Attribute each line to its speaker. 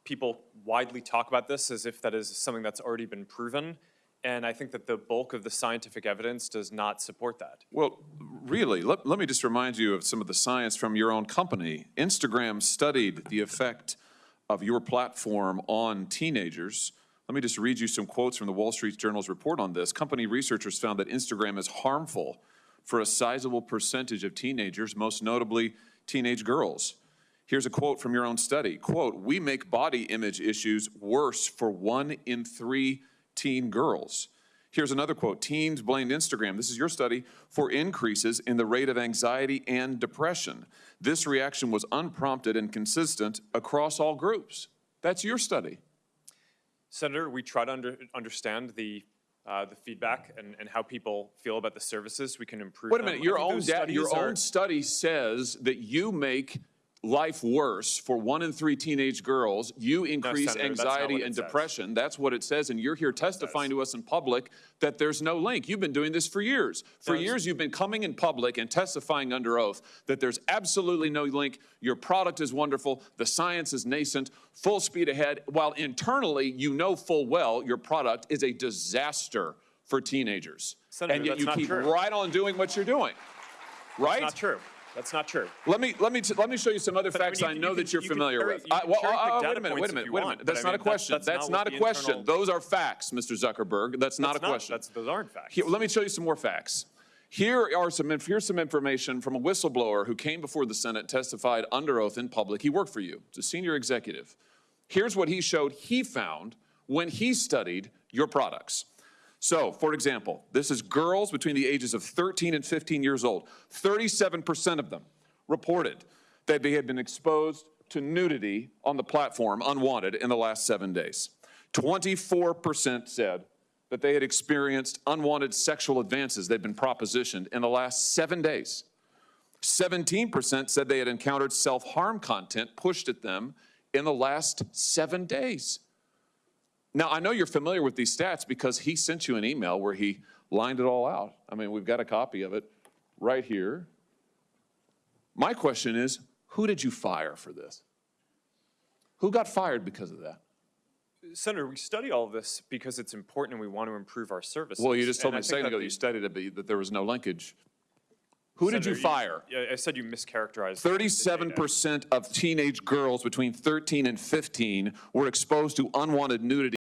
Speaker 1: People widely talk about this as if that is something that's already been proven. And I think that the bulk of the scientific evidence does not support that.
Speaker 2: Well, really, let me just remind you of some of the science from your own company. Instagram studied the effect of your platform on teenagers. Let me just read you some quotes from the Wall Street Journal's report on this. Company researchers found that Instagram is harmful for a sizable percentage of teenagers, most notably teenage girls. Here's a quote from your own study. Quote, "We make body image issues worse for 1 in 3 teen girls." Here's another quote. "Teens blamed Instagram," this is your study, "for increases in the rate of anxiety and depression. This reaction was unprompted and consistent across all groups." That's your study.
Speaker 1: Senator, we try to understand the feedback and how people feel about the services. We can improve.
Speaker 2: Wait a minute, your own study says that you make life worse for 1 in 3 teenage girls. You increase anxiety and depression. That's what it says, and you're here testifying to us in public that there's no link. You've been doing this for years. For years, you've been coming in public and testifying under oath that there's absolutely no link. Your product is wonderful. The science is nascent, full speed ahead, while internally, you know full well your product is a disaster for teenagers.
Speaker 1: Senator,
Speaker 2: and yet you keep right on doing what you're doing, right?
Speaker 1: That's not true. That's not true.
Speaker 2: Let me show you some other facts I know that you're familiar with. Wait a minute. That's not a question. That's not a question. Those are facts, Mr. Zuckerberg. That's not a question.
Speaker 1: Those aren't facts.
Speaker 2: Let me show you some more facts. Here's some information from a whistleblower who came before the Senate, testified under oath in public. He worked for you. He's a senior executive. Here's what he showed he found when he studied your products. So, for example, this is girls between the ages of 13 and 15 years old. 37% of them reported that they had been exposed to nudity on the platform unwanted in the last 7 days. 24% said that they had experienced unwanted sexual advances. They'd been propositioned in the last 7 days. 17% said they had encountered self-harm content pushed at them in the last 7 days. Now, I know you're familiar with these stats because he sent you an email where he lined it all out. I mean, we've got a copy of it right here. My question is, who did you fire for this? Who got fired because of that?
Speaker 1: Senator, we study all of this because it's important and we want to improve our services.
Speaker 2: Well, you just told me a second ago you studied it, that there was no linkage. Who did you fire?
Speaker 1: I said you mischaracterized.
Speaker 2: 37% of teenage girls between 13 and 15 were exposed to unwanted nudity.